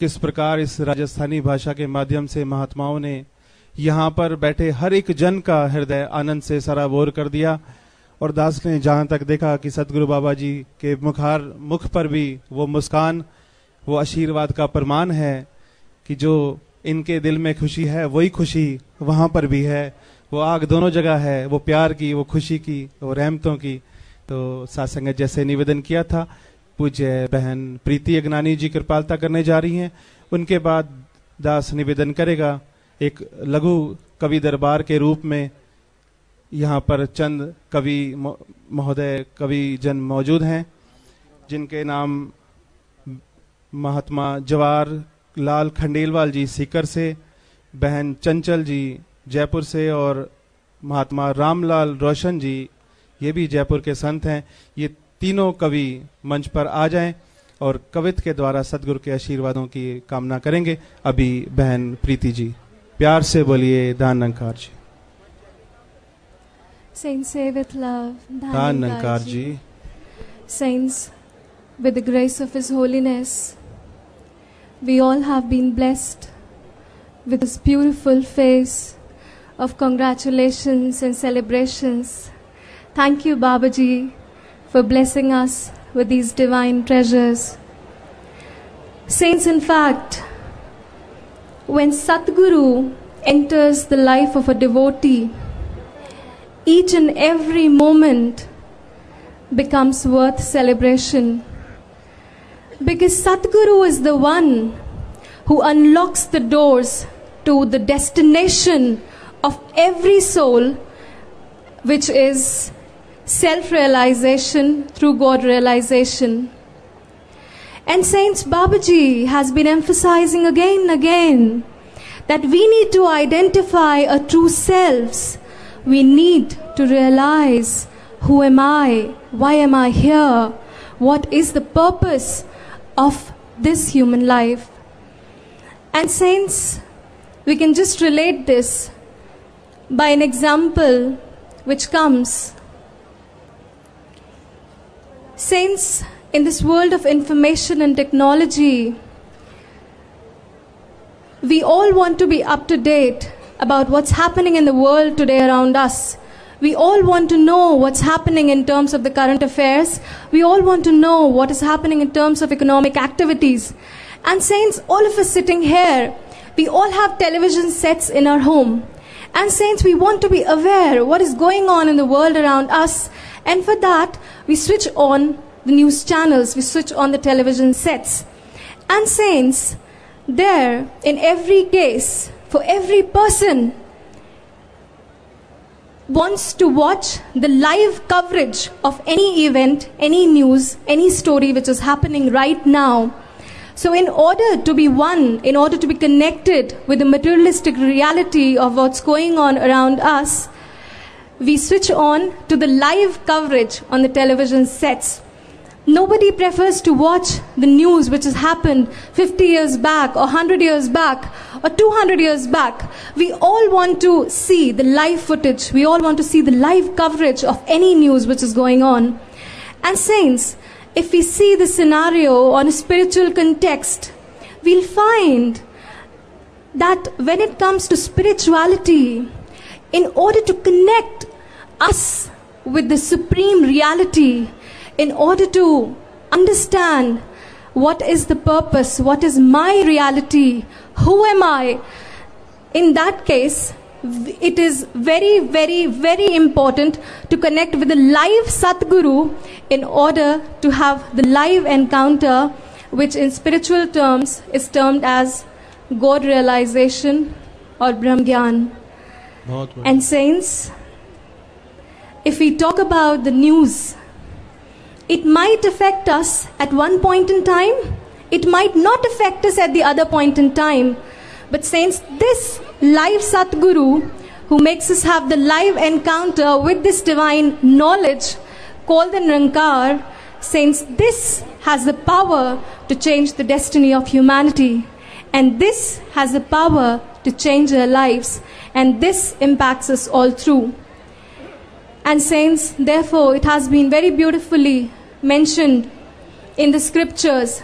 किस प्रकार इस राजस्थानी भाषा के माध्यम से महात्माओं ने यहाँ पर बैठे हर एक जन का हृदय आनंद से सराबोर कर दिया। और दास ने जहाँ तक देखा कि सतगुरु बाबा जी के मुख पर भी वो मुस्कान, वो आशीर्वाद का प्रमाण है कि जो इनके दिल में खुशी है वही खुशी वहाँ पर भी है। वो आग दोनों जगह है, वो प्यार की, वो खुशी की, वो रहमतों की। तो साथ संगत जैसे निवेदन किया था, पूज्य बहन प्रीति अगनानी जी कृपालता करने जा रही हैं। उनके बाद दास निवेदन करेगा। एक लघु कवि दरबार के रूप में यहाँ पर चंद कवि महोदय, कवि जन मौजूद हैं, जिनके नाम महात्मा जवाहर लाल खंडेलवाल जी सीकर से, बहन चंचल जी जयपुर से और महात्मा रामलाल रोशन जी, ये भी जयपुर के संत हैं। ये तीनों कवि मंच पर आ जाएं और कवित्व के द्वारा सदगुरु के आशीर्वादों की कामना करेंगे। अभी बहन प्रीति जी, प्यार से बोलिए दान निरंकार जी। Saints say with love, दान निरंकार जी। Saints, with the grace of His holiness, we all have been blessed with this beautiful face of congratulations and celebrations. Thank you, Babaji, for blessing us with these divine treasures. Saints, in fact, when Satguru enters the life of a devotee, each and every moment becomes worth celebration. Because Satguru is the one who unlocks the doors to the destination of every soul, which is self-realization through God realization. And Saints, Babaji has been emphasizing again and again that we need to identify a true selves. We need to realize, who am I? Why am I here? What is the purpose of this human life? And Saints, we can just relate this by an example which comes. Saints, in this world of information and technology, we all want to be up to date about what's happening in the world today around us. We all want to know what's happening in terms of the current affairs. We all want to know what is happening in terms of economic activities. And Saints, all of us sitting here, we all have television sets in our home. And Saints, we want to be aware what is going on in the world around us. And for that, we switch on the news channels, we switch on the television sets. And Saints, there, in every case, for every person wants to watch the live coverage of any event, any news, any story which is happening right now. So in order to be one, in order to be connected with the materialistic reality of what's going on around us, we switch on to the live coverage on the television sets. Nobody prefers to watch the news which has happened 50 years back or 100 years back or 200 years back. We all want to see the live footage. We all want to see the live coverage of any news which is going on. And Saints, if we see the scenario on a spiritual context, we'll find that when it comes to spirituality, in order to connect us with the supreme reality, in order to understand what is the purpose, what is my reality, who am I, in that case, it is very, very, very important to connect with the live Satguru in order to have the live encounter, which in spiritual terms is termed as God realization or Brahm Gyan. And Saints, if we talk about the news, it might affect us at one point in time. It might not affect us at the other point in time. But Saints, this live Satguru who makes us have the live encounter with this divine knowledge called the Nirankar, Saints, this has the power to change the destiny of humanity. And this has the power to change our lives. And this impacts us all through. And Saints, therefore, it has been very beautifully mentioned in the scriptures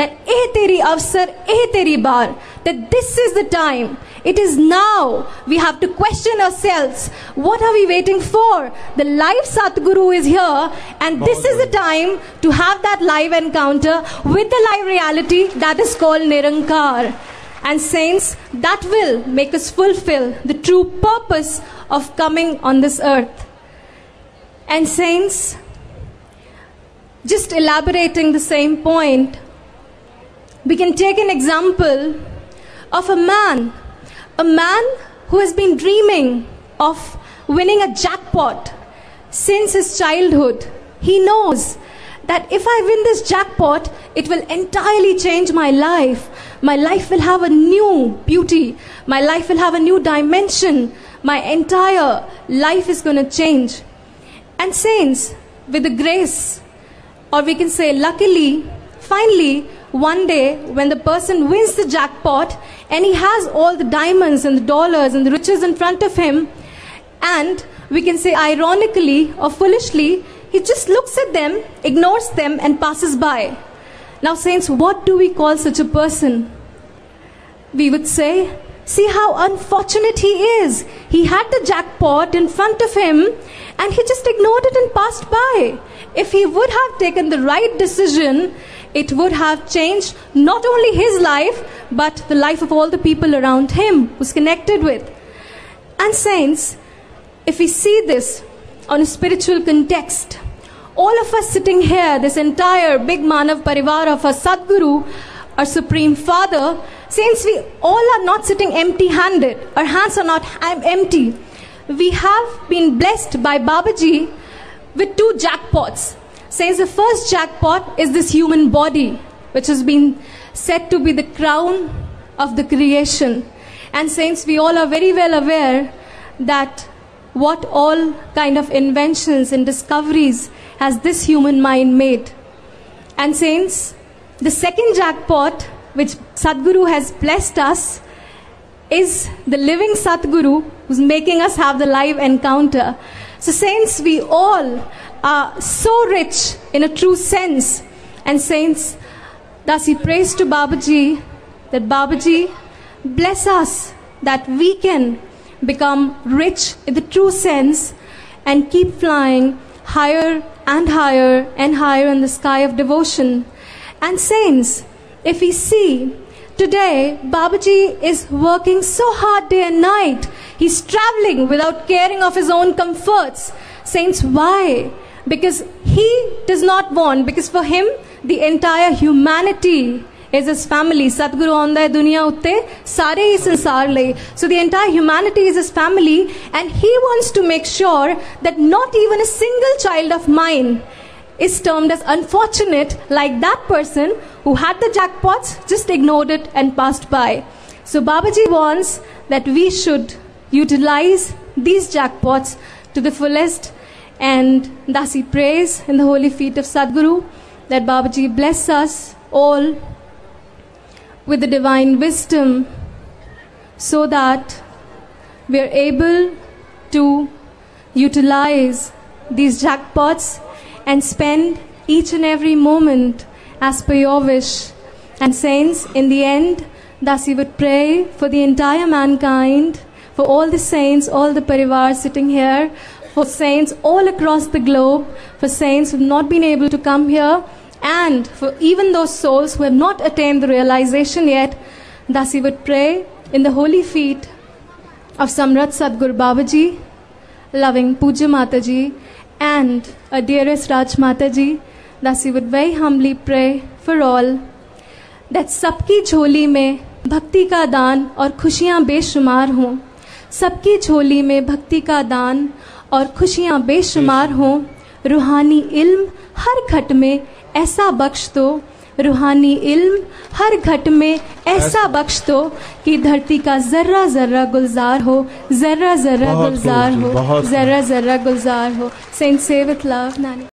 that eh teri avsar, eh teri bar, that this is the time. It is now. We have to question ourselves. What are we waiting for? The live Satguru is here, and this is the time to have that live encounter with the live reality that is called Nirankar. And saints, that will make us fulfill the true purpose of coming on this earth. And saints, just elaborating the same point, we can take an example of a man who has been dreaming of winning a jackpot since his childhood. He knows that if I win this jackpot, it will entirely change my life. My life will have a new beauty. My life will have a new dimension. My entire life is going to change. And saints, with the grace, or we can say luckily, finally, one day when the person wins the jackpot and he has all the diamonds and the dollars and the riches in front of him, and we can say ironically or foolishly, he just looks at them, ignores them and passes by. Now saints, what do we call such a person? We would say, see how unfortunate he is. He had the jackpot in front of him and he just ignored it and passed by. If he would have taken the right decision, it would have changed not only his life, but the life of all the people around him who's connected with. And saints, if we see this on a spiritual context, all of us sitting here, this entire big Manav Parivar of our Sadguru, our Supreme Father, saints, we all are not sitting empty-handed. Our hands are not empty. We have been blessed by Babaji with 2 jackpots. Saints, the first jackpot is this human body, which has been said to be the crown of the creation. And saints, we all are very well aware that what all kind of inventions and discoveries has this human mind made. And saints, the second jackpot which Sadguru has blessed us is the living Sadguru who's making us have the live encounter. So saints, we all are so rich in a true sense. And saints, thus he prays to Babaji that Babaji bless us that we can become rich in the true sense and keep flying higher and higher and higher in the sky of devotion. And saints, if we see today, Babaji is working so hard day and night. He's traveling without caring of his own comforts. Saints, why? Because he does not want, because for him, the entire humanity is his family. Sadguru aanda hai duniya utte, sare hi sansar le. So the entire humanity is his family, and he wants to make sure that not even a single child of mine is termed as unfortunate like that person who had the jackpots, just ignored it and passed by. So Babaji wants that we should utilize these jackpots to the fullest, and thus he prays in the holy feet of Sadguru that Babaji bless us all with the divine wisdom so that we are able to utilize these jackpots and spend each and every moment as per your wish. And saints, in the end, thus he would pray for the entire mankind, for all the saints, all the Parivar sitting here, for saints all across the globe, for saints who have not been able to come here, and for even those souls who have not attained the realization yet. Thus he would pray in the holy feet of Samrat Sadguru Babaji, loving Puja Mataji, and our dearest Raj Mataji. Thus he would very humbly pray for all that सबकी झोली में भक्ति का दान और खुशियाँ बेशुमार हों, सबकी झोली में भक्ति का दान और खुशियाँ बेशुमार हों, रूहानी इल्म हर घट में ऐसा बख्श दो, रूहानी इल्म हर घट में ऐसा बख्श दो कि धरती का जर्रा जर्रा गुलजार हो, जर्रा जर्रा गुलजार हो, जर्रा जर्रा गुलजार हो. Saints, say with love, Nani.